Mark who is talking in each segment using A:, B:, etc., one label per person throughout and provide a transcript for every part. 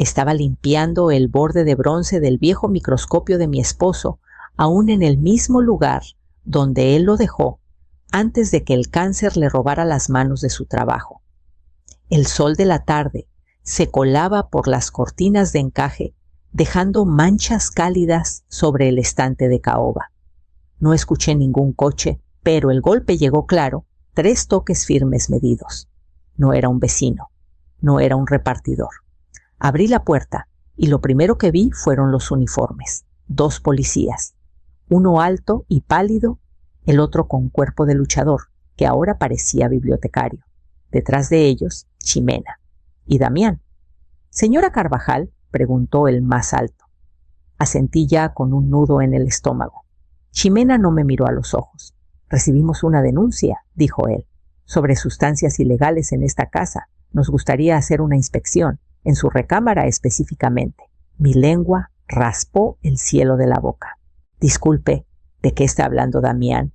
A: Estaba limpiando el borde de bronce del viejo microscopio de mi esposo, aún en el mismo lugar donde él lo dejó antes de que el cáncer le robara las manos de su trabajo. El sol de la tarde se colaba por las cortinas de encaje, dejando manchas cálidas sobre el estante de caoba. No escuché ningún coche, pero el golpe llegó claro, 3 toques firmes medidos. No era un vecino, no era un repartidor. Abrí la puerta y lo primero que vi fueron los uniformes. 2 policías, uno alto y pálido, el otro con cuerpo de luchador, que ahora parecía bibliotecario. Detrás de ellos, Ximena y Damián. «¿Señora Carvajal?», preguntó el más alto. Asentí ya con un nudo en el estómago. Ximena no me miró a los ojos. «Recibimos una denuncia», dijo él, «sobre sustancias ilegales en esta casa. Nos gustaría hacer una inspección, en su recámara específicamente». Mi lengua raspó el cielo de la boca. «Disculpe, ¿de qué está hablando Damián?».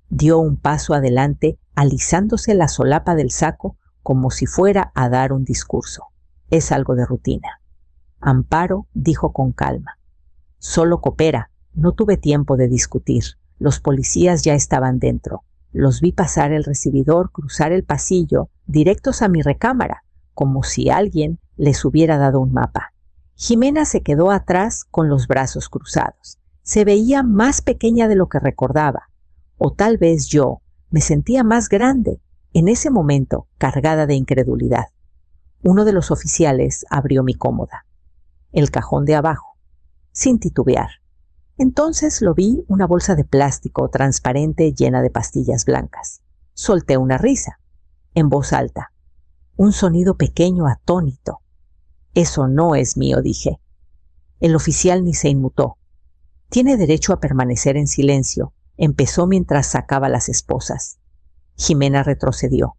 A: Dio un paso adelante, alisándose la solapa del saco como si fuera a dar un discurso. «Es algo de rutina». Amparo dijo con calma: «Solo coopera. No tuve tiempo de discutir. Los policías ya estaban dentro. Los vi pasar el recibidor, cruzar el pasillo, directos a mi recámara, como si alguien les hubiera dado un mapa». Ximena se quedó atrás con los brazos cruzados. Se veía más pequeña de lo que recordaba. O tal vez yo me sentía más grande, en ese momento cargada de incredulidad. Uno de los oficiales abrió mi cómoda, el cajón de abajo, sin titubear. Entonces lo vi, una bolsa de plástico transparente llena de pastillas blancas. Solté una risa, en voz alta. Un sonido pequeño atónito. «Eso no es mío», dije. El oficial ni se inmutó. «Tiene derecho a permanecer en silencio», empezó mientras sacaba las esposas. Ximena retrocedió.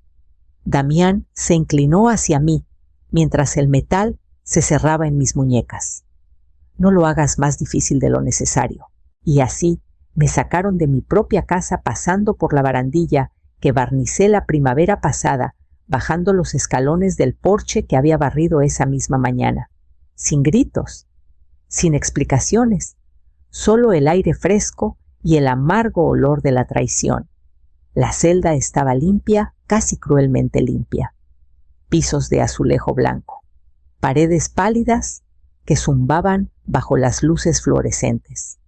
A: Damián se inclinó hacia mí, mientras el metal se cerraba en mis muñecas. «No lo hagas más difícil de lo necesario». Y así me sacaron de mi propia casa pasando por la barandilla que barnicé la primavera pasada, bajando los escalones del porche que había barrido esa misma mañana. Sin gritos, sin explicaciones, solo el aire fresco y el amargo olor de la traición. La celda estaba limpia, casi cruelmente limpia. Pisos de azulejo blanco, paredes pálidas que zumbaban bajo las luces fluorescentes.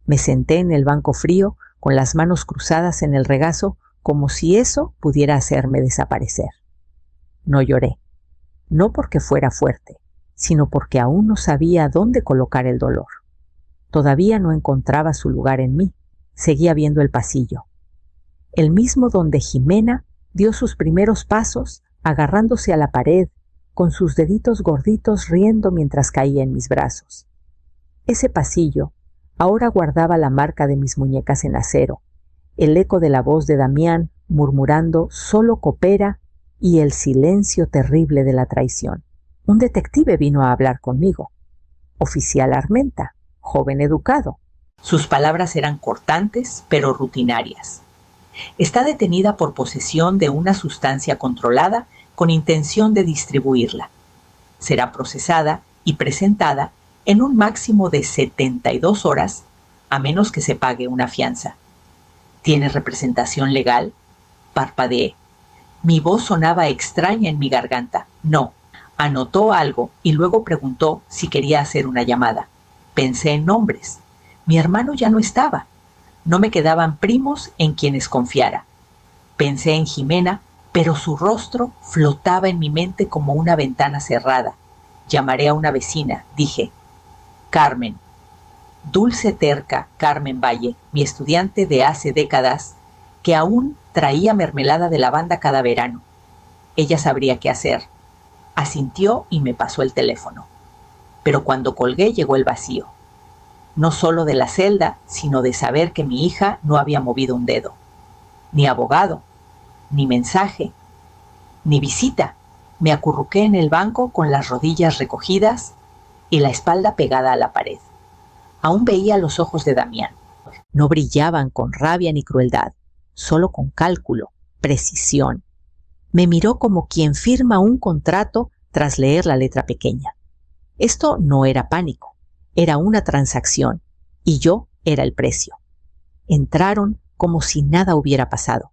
A: Me senté en el banco frío con las manos cruzadas en el regazo como si eso pudiera hacerme desaparecer. No lloré, no porque fuera fuerte, sino porque aún no sabía dónde colocar el dolor. Todavía no encontraba su lugar en mí. Seguía viendo el pasillo, el mismo donde Ximena dio sus primeros pasos agarrándose a la pared, con sus deditos gorditos riendo mientras caía en mis brazos. Ese pasillo ahora guardaba la marca de mis muñecas en acero, el eco de la voz de Damián murmurando «solo coopera» y el silencio terrible de la traición. Un detective vino a hablar conmigo. Oficial Armenta, joven educado. Sus palabras eran cortantes, pero rutinarias. «Está detenida por posesión de una sustancia controlada con intención de distribuirla. Será procesada y presentada en un máximo de 72 horas, a menos que se pague una fianza». «¿Tiene representación legal?», parpadeé. Mi voz sonaba extraña en mi garganta. «No». Anotó algo y luego preguntó si quería hacer una llamada. Pensé en nombres. Mi hermano ya no estaba. No me quedaban primos en quienes confiara. Pensé en Ximena, pero su rostro flotaba en mi mente como una ventana cerrada. «Llamaré a una vecina», dije. «Carmen». Dulce terca Carmen Valle, mi estudiante de hace décadas, que aún traía mermelada de lavanda cada verano. Ella sabría qué hacer. Asintió y me pasó el teléfono. Pero cuando colgué llegó el vacío. No solo de la celda, sino de saber que mi hija no había movido un dedo. Ni abogado, ni mensaje, ni visita. Me acurruqué en el banco con las rodillas recogidas y la espalda pegada a la pared. Aún veía los ojos de Damián. No brillaban con rabia ni crueldad, solo con cálculo, precisión. Me miró como quien firma un contrato tras leer la letra pequeña. Esto no era pánico, era una transacción, y yo era el precio. Entraron como si nada hubiera pasado.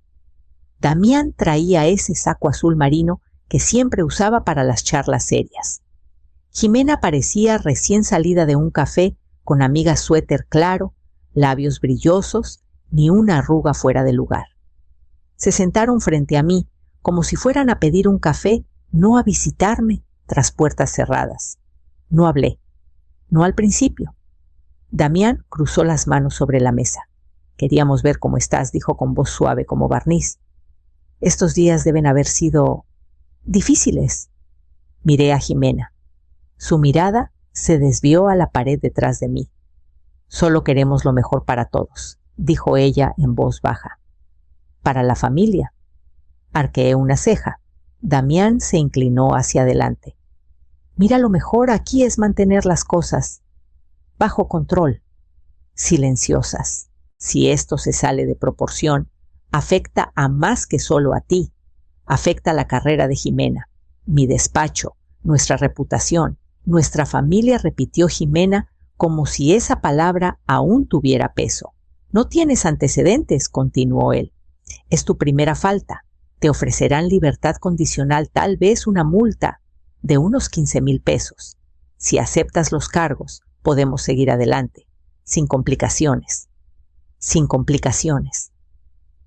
A: Damián traía ese saco azul marino que siempre usaba para las charlas serias. Jimena parecía recién salida de un café con amiga suéter claro, labios brillosos, ni una arruga fuera de lugar. Se sentaron frente a mí como si fueran a pedir un café, no a visitarme tras puertas cerradas. No hablé, no al principio. Damián cruzó las manos sobre la mesa. Queríamos ver cómo estás, dijo con voz suave como barniz. Estos días deben haber sido difíciles. Miré a Jimena. Su mirada se desvió a la pared detrás de mí. Solo queremos lo mejor para todos, dijo ella en voz baja. Para la familia. Arqueé una ceja. Damián se inclinó hacia adelante. Mira, lo mejor aquí es mantener las cosas bajo control, silenciosas. Si esto se sale de proporción, afecta a más que solo a ti. Afecta la carrera de Jimena, mi despacho, nuestra reputación, nuestra familia, repitió Jimena como si esa palabra aún tuviera peso. No tienes antecedentes, continuó él. Es tu primera falta. Te ofrecerán libertad condicional, tal vez una multa de unos 15,000 pesos. Si aceptas los cargos, podemos seguir adelante, sin complicaciones. Sin complicaciones.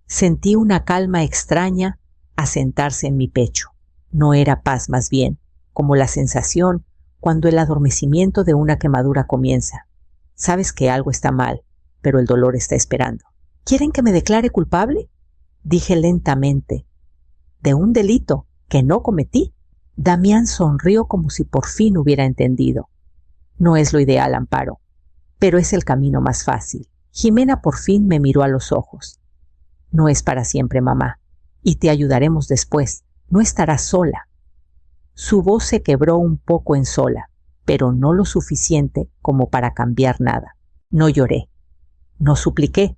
A: Sentí una calma extraña asentarse en mi pecho. No era paz, más bien, como la sensación cuando el adormecimiento de una quemadura comienza. Sabes que algo está mal, pero el dolor está esperando. ¿Quieren que me declare culpable? Dije lentamente. ¿De un delito que no cometí? Damián sonrió como si por fin hubiera entendido. No es lo ideal, Amparo, pero es el camino más fácil. Jimena por fin me miró a los ojos. No es para siempre, mamá, y te ayudaremos después. No estarás sola. Su voz se quebró un poco en sola, pero no lo suficiente como para cambiar nada. No lloré, no supliqué,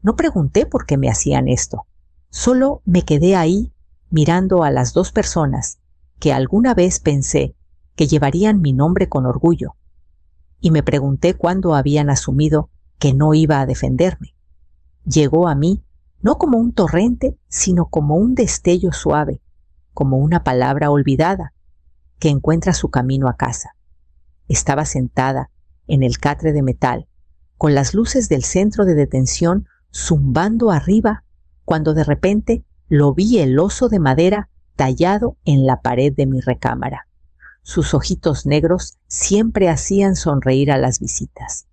A: no pregunté por qué me hacían esto. Solo me quedé ahí mirando a las dos personas que alguna vez pensé que llevarían mi nombre con orgullo, y me pregunté cuándo habían asumido que no iba a defenderme. Llegó a mí no como un torrente, sino como un destello suave, como una palabra olvidada que encuentra su camino a casa. Estaba sentada en el catre de metal, con las luces del centro de detención zumbando arriba, cuando de repente lo vi el oso de madera tallado en la pared de mi recámara. Sus ojitos negros siempre hacían sonreír a las visitas.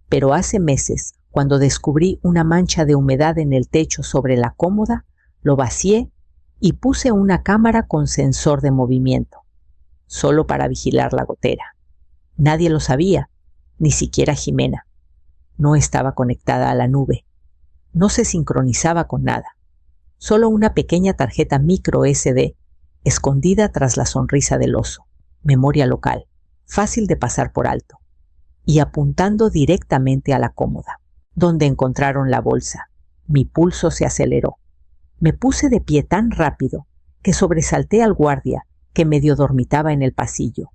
A: Pero hace meses, cuando descubrí una mancha de humedad en el techo sobre la cómoda, lo vacié y puse una cámara con sensor de movimiento, solo para vigilar la gotera. Nadie lo sabía, ni siquiera Jimena. No estaba conectada a la nube. No se sincronizaba con nada. Solo una pequeña tarjeta micro SD, escondida tras la sonrisa del oso. Memoria local, fácil de pasar por alto, y apuntando directamente a la cómoda, donde encontraron la bolsa. Mi pulso se aceleró. Me puse de pie tan rápido que sobresalté al guardia que medio dormitaba en el pasillo.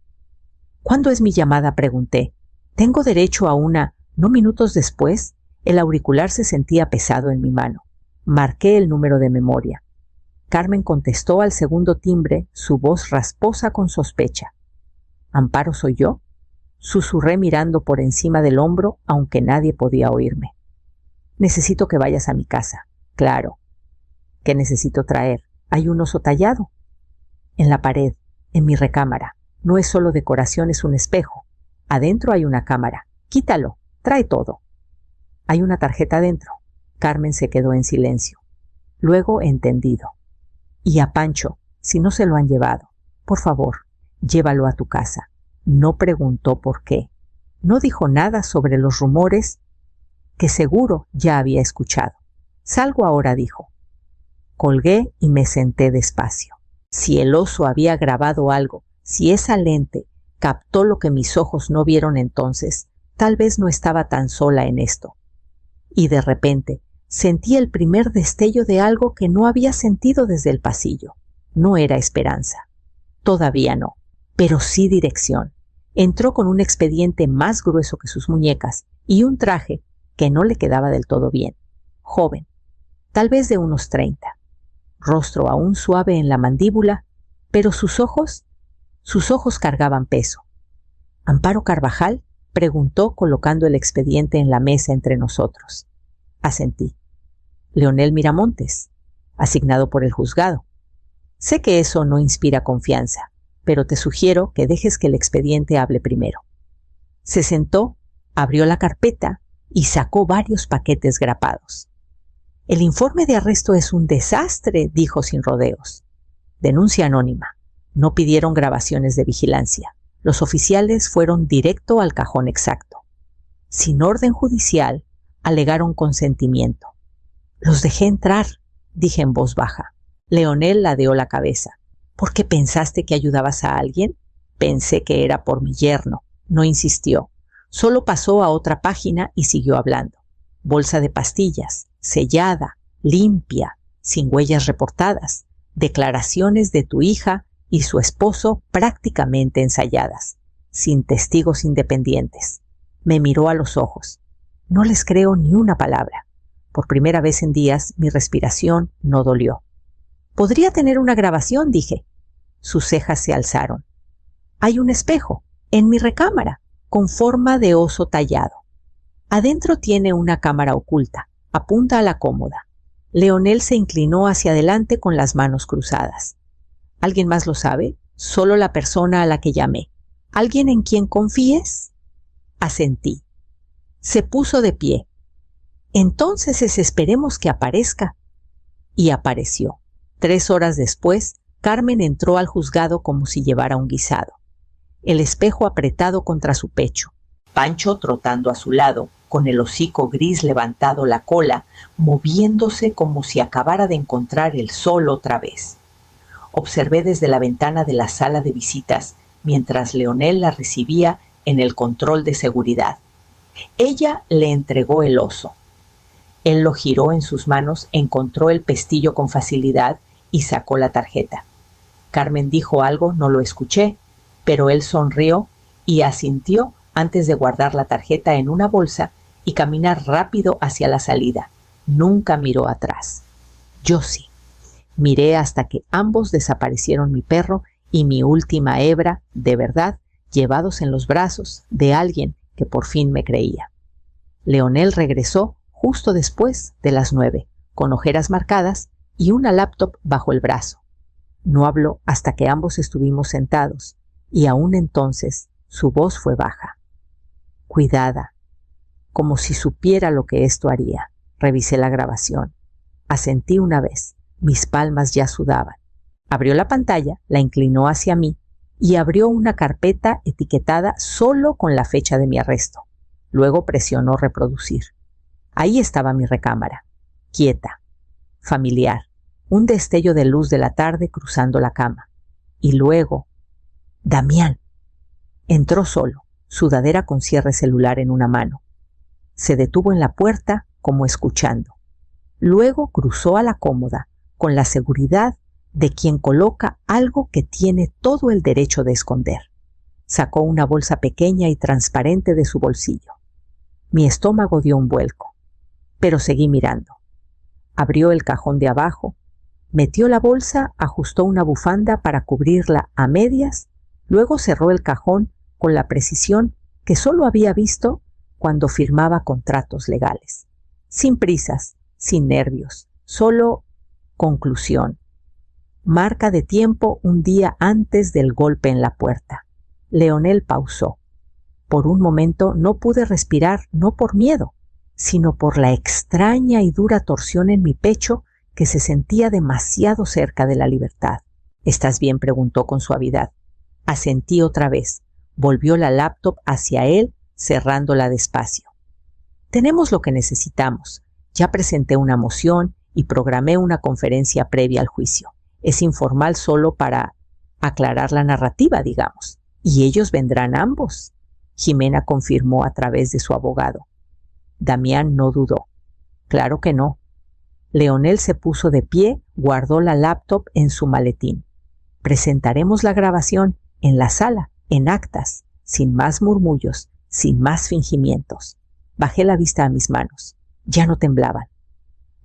A: ¿Cuándo es mi llamada?, pregunté. ¿Tengo derecho a una? No minutos después, el auricular se sentía pesado en mi mano. Marqué el número de memoria. Carmen contestó al segundo timbre, su voz rasposa con sospecha. ¿Amparo soy yo?, susurré mirando por encima del hombro, aunque nadie podía oírme. Necesito que vayas a mi casa. Claro. ¿Qué necesito traer? ¿Hay un oso tallado? En la pared, en mi recámara. No es solo decoración, es un espejo. Adentro hay una cámara. Quítalo, trae todo. Hay una tarjeta adentro. Carmen se quedó en silencio. Luego, entendido. Y a Pancho, si no se lo han llevado, por favor, llévalo a tu casa. No preguntó por qué. No dijo nada sobre los rumores que seguro ya había escuchado. Salgo ahora, dijo. Colgué y me senté despacio. Si el oso había grabado algo, si esa lente captó lo que mis ojos no vieron entonces, tal vez no estaba tan sola en esto. Y de repente sentí el primer destello de algo que no había sentido desde el pasillo. No era esperanza. Todavía no. Pero sí dirección. Entró con un expediente más grueso que sus muñecas y un traje que no le quedaba del todo bien. Joven, tal vez de unos 30, rostro aún suave en la mandíbula, pero sus ojos cargaban peso. Amparo Carvajal, preguntó colocando el expediente en la mesa entre nosotros. Asentí. Leonel Miramontes, asignado por el juzgado. Sé que eso no inspira confianza, pero te sugiero que dejes que el expediente hable primero. Se sentó, abrió la carpeta y sacó varios paquetes grapados. El informe de arresto es un desastre, dijo sin rodeos. Denuncia anónima. No pidieron grabaciones de vigilancia. Los oficiales fueron directo al cajón exacto. Sin orden judicial, alegaron consentimiento. Los dejé entrar, dije en voz baja. Leonel ladeó la cabeza. ¿Por qué pensaste que ayudabas a alguien? Pensé que era por mi yerno. No insistió. Solo pasó a otra página y siguió hablando. Bolsa de pastillas, sellada, limpia, sin huellas reportadas. Declaraciones de tu hija y su esposo prácticamente ensayadas, sin testigos independientes. Me miró a los ojos. No les creo ni una palabra. Por primera vez en días mi respiración no dolió. «Podría tener una grabación», dije. Sus cejas se alzaron. «Hay un espejo, en mi recámara, con forma de oso tallado. Adentro tiene una cámara oculta, apunta a la cómoda». Leonel se inclinó hacia adelante con las manos cruzadas. ¿Alguien más lo sabe? Solo la persona a la que llamé. ¿Alguien en quien confíes? Asentí. Se puso de pie. Entonces esperemos que aparezca. Y apareció. 3 horas después, Carmen entró al juzgado como si llevara un guisado. El espejo apretado contra su pecho. Pancho trotando a su lado, con el hocico gris levantado la cola, moviéndose como si acabara de encontrar el sol otra vez. Observé desde la ventana de la sala de visitas mientras Leonel la recibía en el control de seguridad. Ella le entregó el oso. Él lo giró en sus manos, encontró el pestillo con facilidad y sacó la tarjeta. Carmen dijo algo, no lo escuché, pero él sonrió y asintió antes de guardar la tarjeta en una bolsa y caminar rápido hacia la salida. Nunca miró atrás. Yo sí. Miré hasta que ambos desaparecieron mi perro y mi última hebra, de verdad, llevados en los brazos de alguien que por fin me creía. Leonel regresó justo después de las 9, con ojeras marcadas y una laptop bajo el brazo. No habló hasta que ambos estuvimos sentados, y aún entonces su voz fue baja. Cuidada, como si supiera lo que esto haría. Revisé la grabación. Asentí una vez. Mis palmas ya sudaban. Abrió la pantalla, la inclinó hacia mí y abrió una carpeta etiquetada solo con la fecha de mi arresto. Luego presionó reproducir. Ahí estaba mi recámara, quieta, familiar, un destello de luz de la tarde cruzando la cama. Y luego, Damián. Entró solo, sudadera con cierre celular en una mano. Se detuvo en la puerta como escuchando. Luego cruzó a la cómoda con la seguridad de quien coloca algo que tiene todo el derecho de esconder. Sacó una bolsa pequeña y transparente de su bolsillo. Mi estómago dio un vuelco, pero seguí mirando. Abrió el cajón de abajo, metió la bolsa, ajustó una bufanda para cubrirla a medias, luego cerró el cajón con la precisión que solo había visto cuando firmaba contratos legales. Sin prisas, sin nervios, solo conclusión. Marca de tiempo un día antes del golpe en la puerta. Leonel pausó. Por un momento no pude respirar, no por miedo, sino por la extraña y dura torsión en mi pecho que se sentía demasiado cerca de la libertad. ¿Estás bien?, preguntó con suavidad. Asentí otra vez. Volvió la laptop hacia él, cerrándola despacio. Tenemos lo que necesitamos. Ya presenté una moción y programé una conferencia previa al juicio. Es informal solo para aclarar la narrativa, digamos. Y ellos vendrán ambos. Jimena confirmó a través de su abogado. Damián no dudó. Claro que no. Leonel se puso de pie, guardó la laptop en su maletín. Presentaremos la grabación en la sala, en actas, sin más murmullos, sin más fingimientos. Bajé la vista a mis manos. Ya no temblaban.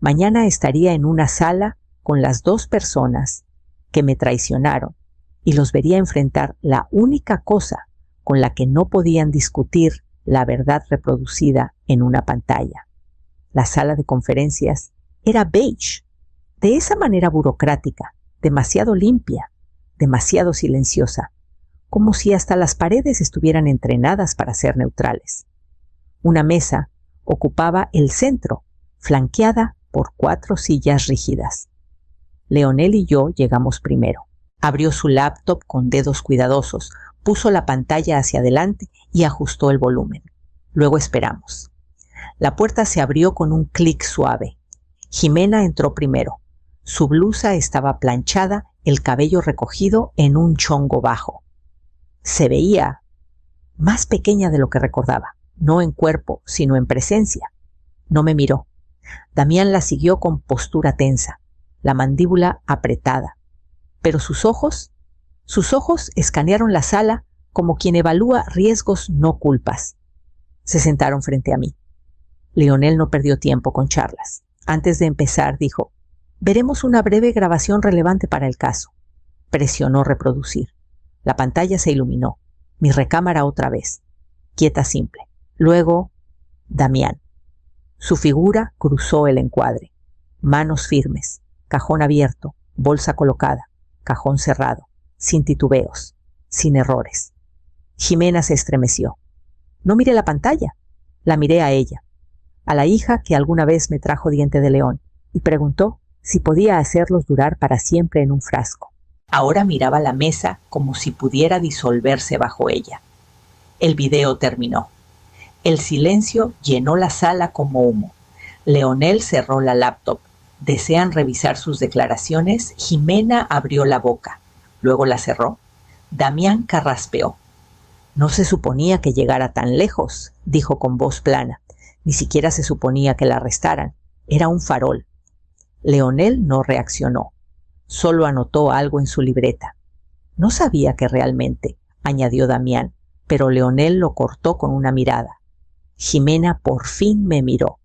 A: Mañana estaría en una sala con las 2 personas que me traicionaron y los vería enfrentar la única cosa con la que no podían discutir la verdad reproducida en una pantalla. La sala de conferencias era beige, de esa manera burocrática, demasiado limpia, demasiado silenciosa, como si hasta las paredes estuvieran entrenadas para ser neutrales. Una mesa ocupaba el centro, flanqueada por 4 sillas rígidas. Leonel y yo llegamos primero. Abrió su laptop con dedos cuidadosos, puso la pantalla hacia adelante y ajustó el volumen. Luego esperamos. La puerta se abrió con un clic suave. Jimena entró primero. Su blusa estaba planchada, el cabello recogido en un chongo bajo. Se veía más pequeña de lo que recordaba, no en cuerpo, sino en presencia. No me miró. Damián la siguió con postura tensa, la mandíbula apretada. Pero sus ojos escanearon la sala como quien evalúa riesgos no culpas. Se sentaron frente a mí. Leonel no perdió tiempo con charlas. Antes de empezar, dijo: «Veremos una breve grabación relevante para el caso». Presionó reproducir. La pantalla se iluminó. Mi recámara otra vez. Quieta simple. Luego, Damián. Su figura cruzó el encuadre. Manos firmes, cajón abierto, bolsa colocada, cajón cerrado, sin titubeos, sin errores. Jimena se estremeció. No miré la pantalla, la miré a ella, a la hija que alguna vez me trajo diente de león, y preguntó si podía hacerlos durar para siempre en un frasco. Ahora miraba la mesa como si pudiera disolverse bajo ella. El video terminó. El silencio llenó la sala como humo. Leonel cerró la laptop. ¿Desean revisar sus declaraciones? Jimena abrió la boca. Luego la cerró. Damián carraspeó. No se suponía que llegara tan lejos, dijo con voz plana. Ni siquiera se suponía que la arrestaran. Era un farol. Leonel no reaccionó. Solo anotó algo en su libreta. No sabía que realmente, añadió Damián, pero Leonel lo cortó con una mirada. Jimena por fin me miró.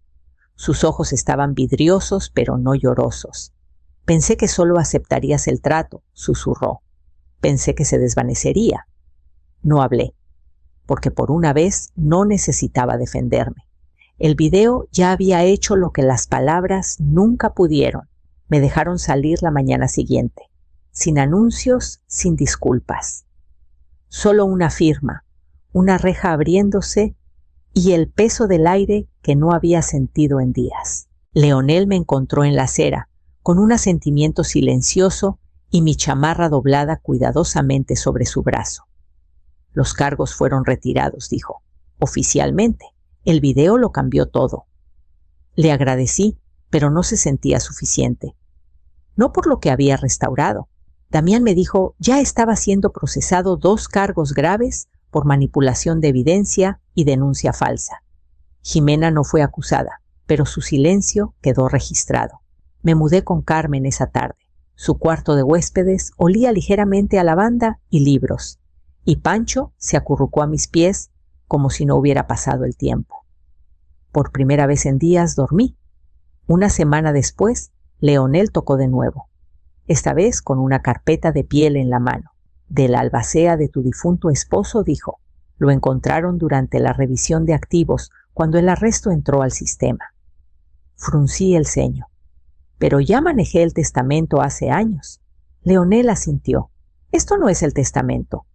A: Sus ojos estaban vidriosos, pero no llorosos. Pensé que solo aceptarías el trato, susurró. Pensé que se desvanecería. No hablé, porque por una vez no necesitaba defenderme. El video ya había hecho lo que las palabras nunca pudieron. Me dejaron salir la mañana siguiente, sin anuncios, sin disculpas. Solo una firma, una reja abriéndose y el peso del aire que no había sentido en días. Leonel me encontró en la acera, con un asentimiento silencioso y mi chamarra doblada cuidadosamente sobre su brazo. Los cargos fueron retirados, dijo. Oficialmente, el video lo cambió todo. Le agradecí, pero no se sentía suficiente. No por lo que había restaurado. Damián me dijo, ya estaba siendo procesado 2 cargos graves por manipulación de evidencia y denuncia falsa. Jimena no fue acusada, pero su silencio quedó registrado. Me mudé con Carmen esa tarde. Su cuarto de huéspedes olía ligeramente a lavanda y libros, y Pancho se acurrucó a mis pies como si no hubiera pasado el tiempo. Por primera vez en días dormí. Una semana después, Leonel tocó de nuevo, esta vez con una carpeta de piel en la mano. De la albacea de tu difunto esposo, dijo. Lo encontraron durante la revisión de activos cuando el arresto entró al sistema. Fruncí el ceño. Pero ya manejé el testamento hace años. Leonel asintió. Esto no es el testamento.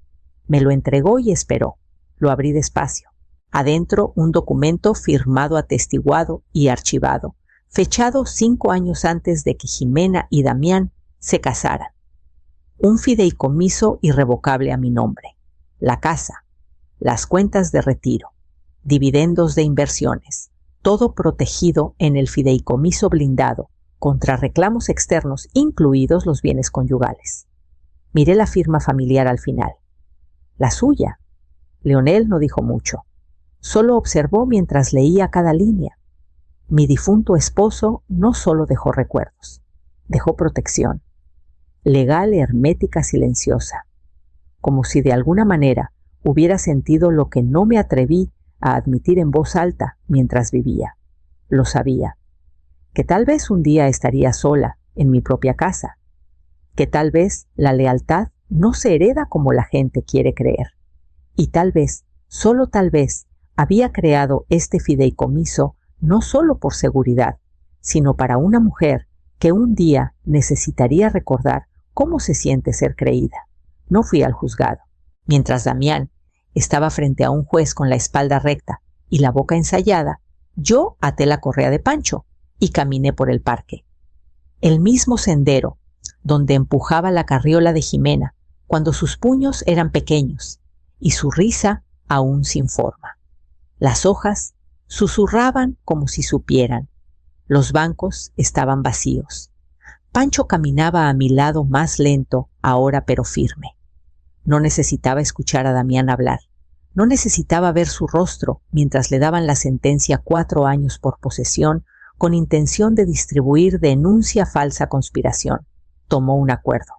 A: Me lo entregó y esperó. Lo abrí despacio. Adentro un documento firmado, atestiguado y archivado, fechado 5 años antes de que Jimena y Damián se casaran. Un fideicomiso irrevocable a mi nombre, la casa, las cuentas de retiro, dividendos de inversiones, todo protegido en el fideicomiso blindado contra reclamos externos, incluidos los bienes conyugales. Miré la firma familiar al final. La suya. Leonel no dijo mucho. Solo observó mientras leía cada línea. Mi difunto esposo no solo dejó recuerdos, dejó protección. Legal, hermética, silenciosa, como si de alguna manera hubiera sentido lo que no me atreví a admitir en voz alta mientras vivía. Lo sabía, que tal vez un día estaría sola en mi propia casa, que tal vez la lealtad no se hereda como la gente quiere creer, y tal vez, solo tal vez, había creado este fideicomiso no solo por seguridad, sino para una mujer que un día necesitaría recordar cómo se siente ser creída. No fui al juzgado. Mientras Damián estaba frente a un juez con la espalda recta y la boca ensayada, yo até la correa de Pancho y caminé por el parque. El mismo sendero donde empujaba la carriola de Jimena cuando sus puños eran pequeños y su risa aún sin forma. Las hojas susurraban como si supieran. Los bancos estaban vacíos. Pancho caminaba a mi lado más lento, ahora pero firme. No necesitaba escuchar a Damián hablar. No necesitaba ver su rostro mientras le daban la sentencia 4 años por posesión con intención de distribuir denuncia falsa conspiración. Tomó un acuerdo.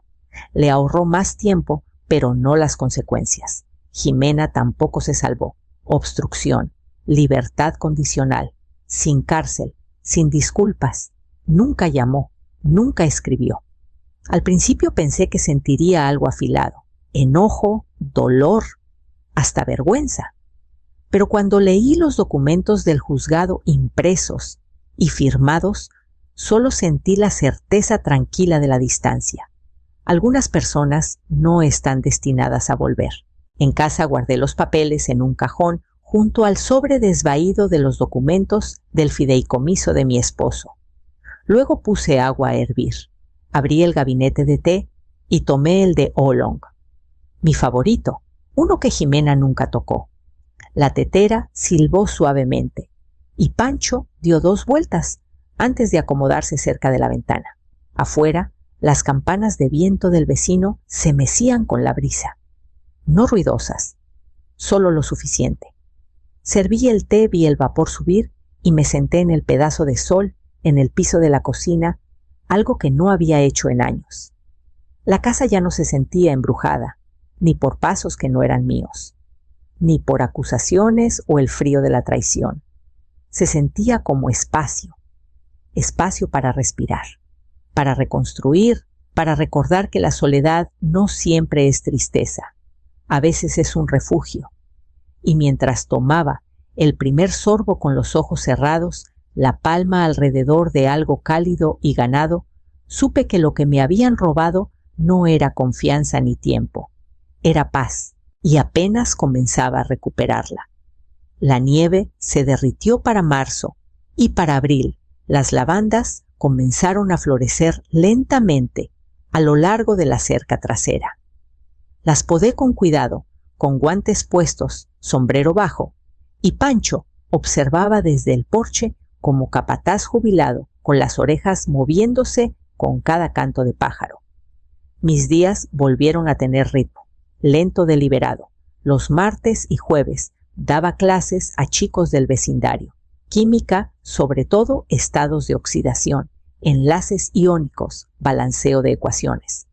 A: Le ahorró más tiempo, pero no las consecuencias. Jimena tampoco se salvó. Obstrucción, libertad condicional, sin cárcel, sin disculpas. Nunca llamó, nunca escribió. Al principio pensé que sentiría algo afilado, enojo, dolor, hasta vergüenza. Pero cuando leí los documentos del juzgado impresos y firmados, solo sentí la certeza tranquila de la distancia. Algunas personas no están destinadas a volver. En casa guardé los papeles en un cajón junto al sobre desvaído de los documentos del fideicomiso de mi esposo. Luego puse agua a hervir. Abrí el gabinete de té y tomé el de oolong, mi favorito, uno que Jimena nunca tocó. La tetera silbó suavemente y Pancho dio 2 vueltas antes de acomodarse cerca de la ventana. Afuera, las campanas de viento del vecino se mecían con la brisa. No ruidosas, solo lo suficiente. Serví el té, vi el vapor subir y me senté en el pedazo de sol en el piso de la cocina, algo que no había hecho en años. La casa ya no se sentía embrujada, ni por pasos que no eran míos, ni por acusaciones o el frío de la traición. Se sentía como espacio, espacio para respirar, para reconstruir, para recordar que la soledad no siempre es tristeza, a veces es un refugio. Y mientras tomaba el primer sorbo con los ojos cerrados, la palma alrededor de algo cálido y ganado, supe que lo que me habían robado no era confianza ni tiempo, era paz, y apenas comenzaba a recuperarla. La nieve se derritió para marzo, y para abril las lavandas comenzaron a florecer lentamente a lo largo de la cerca trasera. Las podé con cuidado, con guantes puestos, sombrero bajo, y Pancho observaba desde el porche como capataz jubilado, con las orejas moviéndose con cada canto de pájaro. Mis días volvieron a tener ritmo, lento, deliberado. Los martes y jueves daba clases a chicos del vecindario. Química, sobre todo estados de oxidación, enlaces iónicos, balanceo de ecuaciones.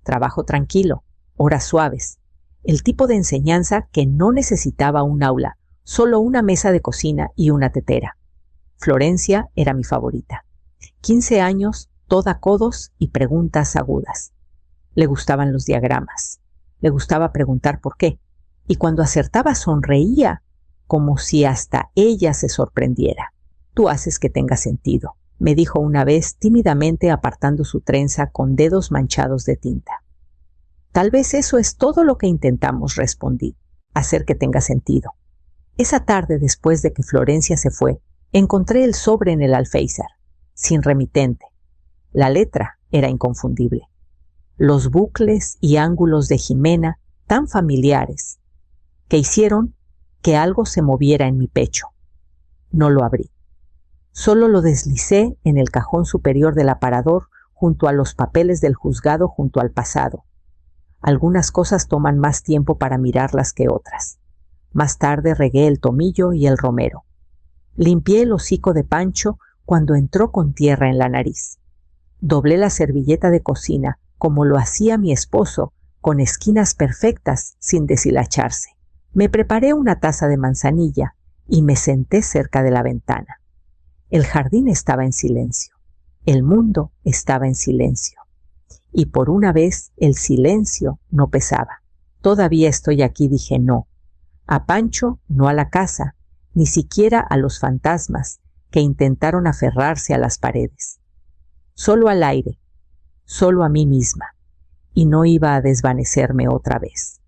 A: Trabajo tranquilo, horas suaves. El tipo de enseñanza que no necesitaba un aula, solo una mesa de cocina y una tetera. Florencia era mi favorita. 15 años, toda codos y preguntas agudas. Le gustaban los diagramas. Le gustaba preguntar por qué. Y cuando acertaba sonreía, como si hasta ella se sorprendiera. Tú haces que tenga sentido, me dijo una vez tímidamente apartando su trenza con dedos manchados de tinta. Tal vez eso es todo lo que intentamos, respondí, hacer que tenga sentido. Esa tarde, después de que Florencia se fue, encontré el sobre en el alféizar, sin remitente. La letra era inconfundible. Los bucles y ángulos de Jimena, tan familiares, que hicieron que algo se moviera en mi pecho. No lo abrí. Solo lo deslicé en el cajón superior del aparador junto a los papeles del juzgado, junto al pasado. Algunas cosas toman más tiempo para mirarlas que otras. Más tarde regué el tomillo y el romero. Limpié el hocico de Pancho cuando entró con tierra en la nariz. Doblé la servilleta de cocina como lo hacía mi esposo, con esquinas perfectas sin deshilacharse. Me preparé una taza de manzanilla y me senté cerca de la ventana. El jardín estaba en silencio. El mundo estaba en silencio. Y por una vez el silencio no pesaba. Todavía estoy aquí, dije no. A Pancho, no a la casa, ni siquiera a los fantasmas que intentaron aferrarse a las paredes. Solo al aire, solo a mí misma, y no iba a desvanecerme otra vez.